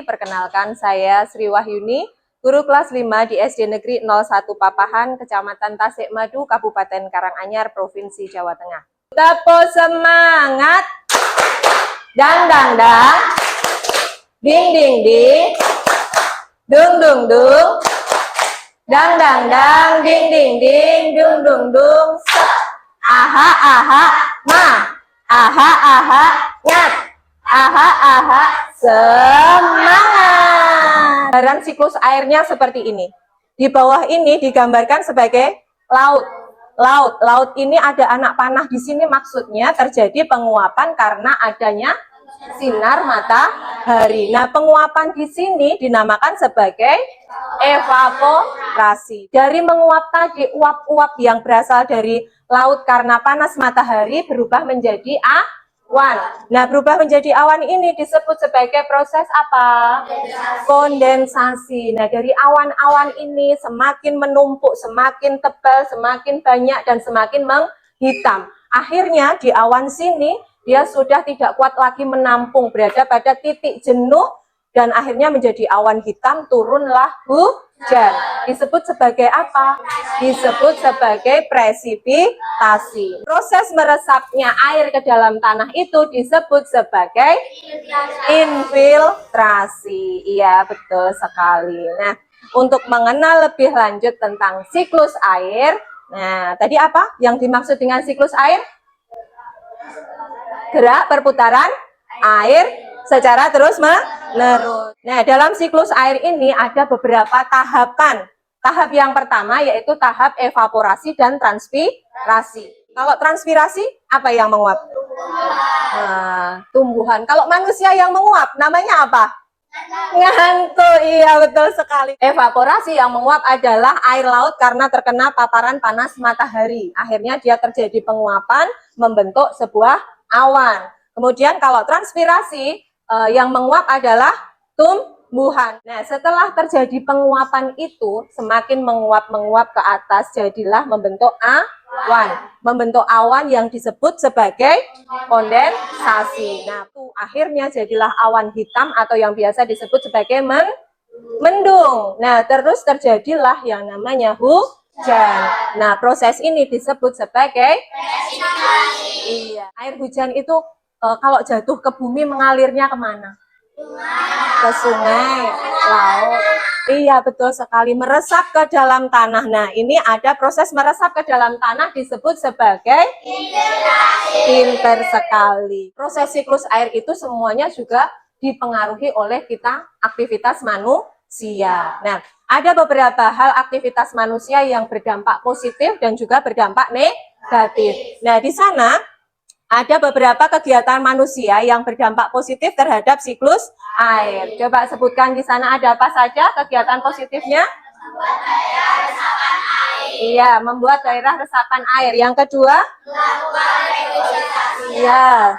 Perkenalkan, saya Sri Wahyuni, guru kelas 5 di SD Negeri 01 Papahan, Kecamatan Tasikmadu, Kabupaten Karanganyar, Provinsi Jawa Tengah. Tepuk semangat, dang dang dang, ding ding ding, dung dung dung, dang dang dang, ding ding ding, dung dung dung, aha aha ma, aha aha nyat, aha aha semangat. Gambaran siklus airnya seperti ini. Di bawah ini digambarkan sebagai laut. Laut ini ada anak panah di sini, maksudnya terjadi penguapan karena adanya sinar matahari. Nah, penguapan di sini dinamakan sebagai evaporasi. Dari menguap tadi, uap-uap yang berasal dari laut karena panas matahari berubah menjadi awan. Nah, berubah menjadi awan ini disebut sebagai proses apa? Kondensasi. Nah, dari awan-awan ini semakin menumpuk, semakin tebal, semakin banyak, dan semakin menghitam. Akhirnya di awan sini dia sudah tidak kuat lagi menampung, berada pada titik jenuh, dan akhirnya menjadi awan hitam, turunlah hujan. Disebut sebagai apa? Disebut sebagai presipitasi. Proses meresapnya air ke dalam tanah itu disebut sebagai infiltrasi. Iya, betul sekali. Nah, untuk mengenal lebih lanjut tentang siklus air, nah, tadi apa yang dimaksud dengan siklus air? Gerak perputaran air secara terus-menerus. Nah, dalam siklus air ini ada beberapa tahapan. Tahap yang pertama yaitu tahap evaporasi dan transpirasi. Kalau transpirasi, apa yang menguap? Tumbuhan. Kalau manusia yang menguap, namanya apa? Ngantuk. Iya, betul sekali. Evaporasi yang menguap adalah air laut karena terkena paparan panas matahari. Akhirnya dia terjadi penguapan, membentuk sebuah awan. Kemudian kalau transpirasi yang menguap adalah tumbuhan. Nah, setelah terjadi penguapan itu, semakin menguap ke atas, jadilah membentuk awan. Membentuk awan yang disebut sebagai kondensasi. Nah, itu akhirnya jadilah awan hitam atau yang biasa disebut sebagai mendung. Nah, terus terjadilah yang namanya hujan. Nah, proses ini disebut sebagai air hujan itu kalau jatuh ke bumi mengalirnya kemana? Ke sungai, laut. Iya, betul sekali. Meresap ke dalam tanah. Nah, ini ada proses meresap ke dalam tanah disebut sebagai infiltrasi. Pinter sekali. Proses siklus air itu semuanya juga dipengaruhi oleh aktivitas manusia. Nah, ada beberapa hal aktivitas manusia yang berdampak positif dan juga berdampak negatif. Nah, di sana ada beberapa kegiatan manusia yang berdampak positif terhadap siklus air. Coba sebutkan di sana ada apa saja kegiatan positifnya? Membuat daerah resapan air. Iya, membuat daerah resapan air. Yang kedua? Melakukan regenerasi. Iya.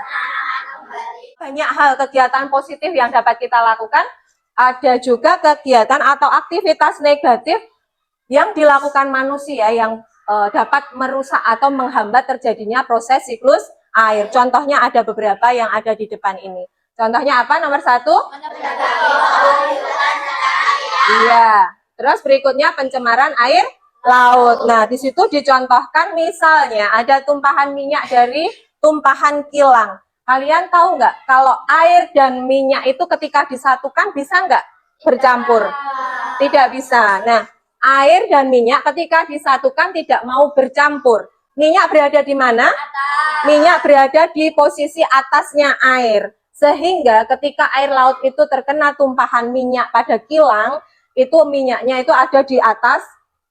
Banyak hal kegiatan positif yang dapat kita lakukan. Ada juga kegiatan atau aktivitas negatif yang dilakukan manusia yang dapat merusak atau menghambat terjadinya proses siklus air. Contohnya ada beberapa yang ada di depan ini. Contohnya apa? Nomor 1? Iya. Terus berikutnya pencemaran air laut. Nah, di situ dicontohkan misalnya ada tumpahan minyak dari tumpahan kilang. Kalian tahu nggak kalau air dan minyak itu ketika disatukan bisa nggak bercampur? Tidak bisa. Nah, air dan minyak ketika disatukan tidak mau bercampur. Minyak berada di mana? Minyak berada di posisi atasnya air. Sehingga ketika air laut itu terkena tumpahan minyak pada kilang, itu minyaknya itu ada di atas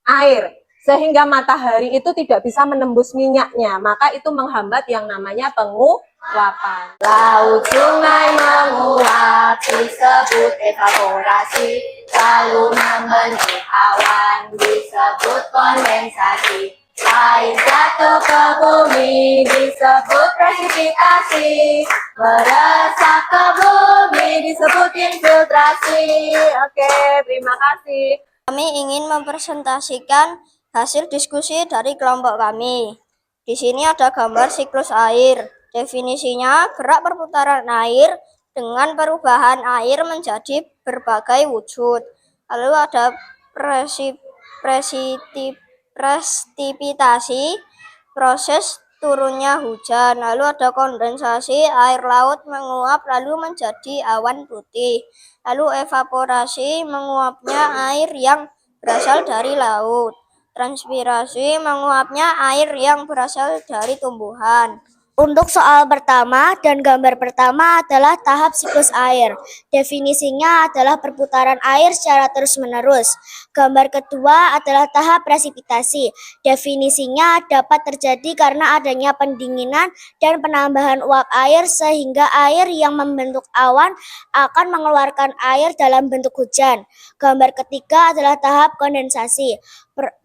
air. Sehingga matahari itu tidak bisa menembus minyaknya. Maka itu menghambat yang namanya penguapan. Laut sungai menguap disebut evaporasi. Lalu membentuk awan disebut kondensasi. Air jatuh ke bumi disebut presipitasi. Meresap ke bumi disebut infiltrasi. Oke, terima kasih. Kami ingin mempresentasikan hasil diskusi dari kelompok kami. Di sini ada gambar siklus air. Definisinya, gerak perputaran air dengan perubahan air menjadi berbagai wujud. Lalu ada presipitasi, proses turunnya hujan. Lalu ada kondensasi, air laut menguap lalu menjadi awan putih. Lalu evaporasi, menguapnya air yang berasal dari laut. Transpirasi, menguapnya air yang berasal dari tumbuhan. Untuk soal pertama dan gambar pertama adalah tahap siklus air. Definisinya adalah perputaran air secara terus-menerus. Gambar kedua adalah tahap presipitasi. Definisinya dapat terjadi karena adanya pendinginan dan penambahan uap air sehingga air yang membentuk awan akan mengeluarkan air dalam bentuk hujan. Gambar ketiga adalah tahap kondensasi.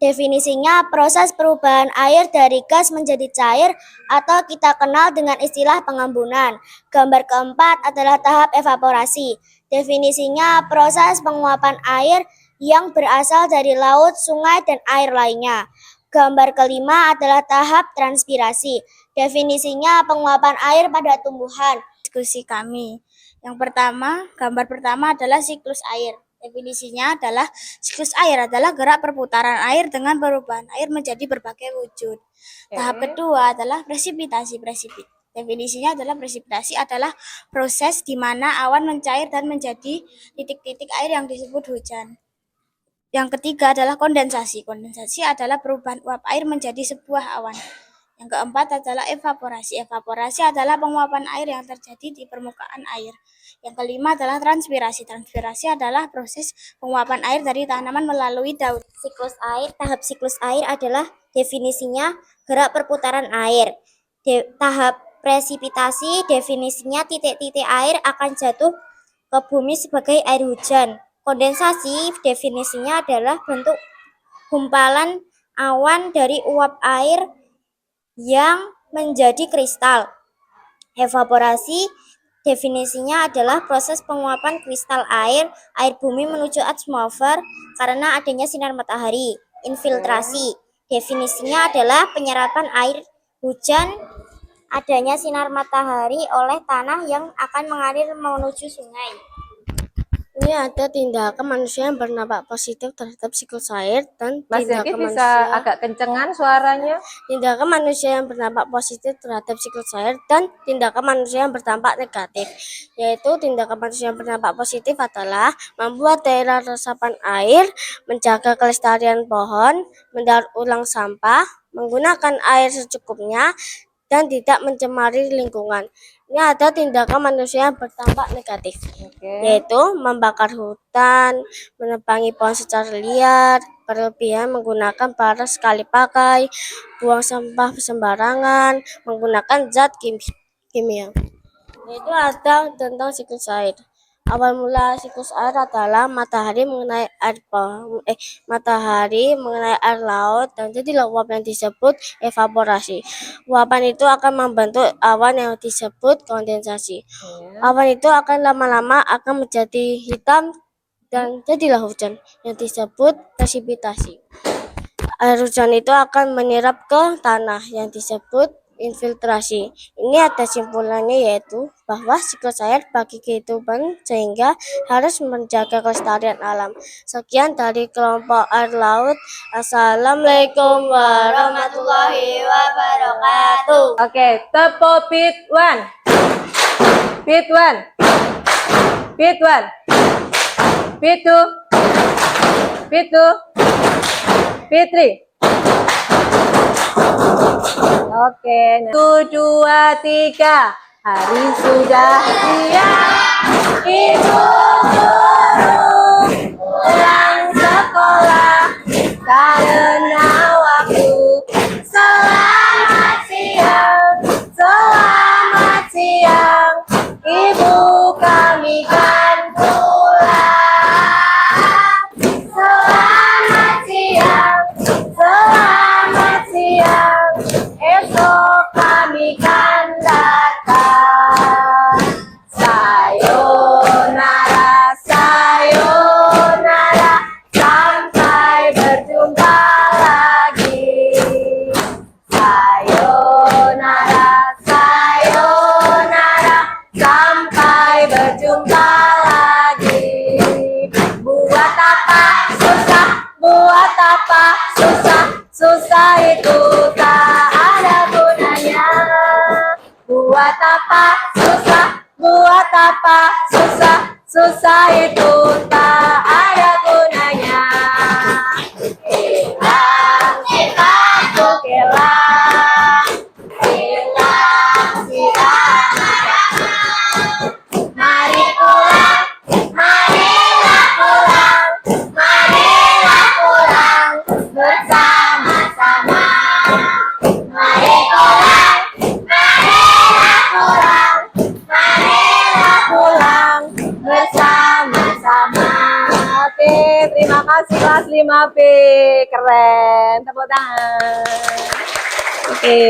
Definisinya proses perubahan air dari gas menjadi cair atau kita kenal dengan istilah pengembunan. Gambar keempat adalah tahap evaporasi. Definisinya proses penguapan air yang berasal dari laut, sungai, dan air lainnya. Gambar kelima adalah tahap transpirasi. Definisinya penguapan air pada tumbuhan. Diskusi kami. Yang pertama, gambar pertama adalah siklus air. Definisinya adalah siklus air adalah gerak perputaran air dengan perubahan air menjadi berbagai wujud. Tahap kedua adalah presipitasi. Definisinya adalah presipitasi adalah proses di mana awan mencair dan menjadi titik-titik air yang disebut hujan. Yang ketiga adalah kondensasi. Kondensasi adalah perubahan uap air menjadi sebuah awan. Yang keempat adalah evaporasi. Evaporasi adalah penguapan air yang terjadi di permukaan air. Yang kelima adalah transpirasi. Transpirasi adalah proses penguapan air dari tanaman melalui daun. Tahap siklus air adalah definisinya gerak perputaran air. Tahap presipitasi definisinya titik-titik air akan jatuh ke bumi sebagai air hujan. Kondensasi definisinya adalah bentuk gumpalan awan dari uap air yang menjadi kristal. Evaporasi definisinya adalah proses penguapan kristal air bumi menuju atmosfer karena adanya sinar matahari. Infiltrasi definisinya adalah penyerapan air hujan adanya sinar matahari oleh tanah yang akan mengalir menuju sungai. Ini ada tindakan manusia yang berdampak positif terhadap siklus air dan Mas Zaki bisa agak kencengan suaranya. Tindakan manusia yang berdampak positif terhadap siklus air dan tindakan manusia yang berdampak negatif. Yaitu tindakan manusia yang berdampak positif adalah membuat daerah resapan air, menjaga kelestarian pohon, mendaur ulang sampah, menggunakan air secukupnya, dan tidak mencemari lingkungan. Ini ada tindakan manusia yang berdampak negatif, yaitu membakar hutan, menebangi pohon secara liar, berlebihan menggunakan barang sekali pakai, buang sampah sembarangan, menggunakan zat kimia. Itu ada tentang siklus air. Awal mula siklus air adalah matahari mengenai air laut dan jadilah uap yang disebut evaporasi. Uapan itu akan membentuk awan yang disebut kondensasi. Awan itu akan lama-lama akan menjadi hitam dan jadilah hujan yang disebut presipitasi. Air hujan itu akan menyerap ke tanah yang disebut infiltrasi. Ini ada simpulannya yaitu bahwa siklus air bagi kehidupan sehingga harus menjaga kelestarian alam. Sekian dari kelompok air laut. Assalamualaikum warahmatullahi wabarakatuh. Oke, tepo beat 1. Beat 1. Beat 1. Beat 2. Beat 2. Beat 3. Oke, 1, 2, 3. Hari sudah siang, ibu guru pulang sekolah karena waktu. Selamat siang, ibu kami kan pulang. Selamat siang, esok kami kan datang. Sayonara. Buat apa susah, buat apa susah, susah itu tak ada gunanya. Buat apa susah, buat apa susah, susah itu tak ada gunanya. Hilang, hilang, ku hilang, hilang, hilang. Mari pulang, marilah pulang, marilah pulang bersama-sama. Mari pulang, marilah pulang, marilah pulang bersama-sama. Oke, terima kasih kelas 5B. Keren, tepuk tangan. Oke.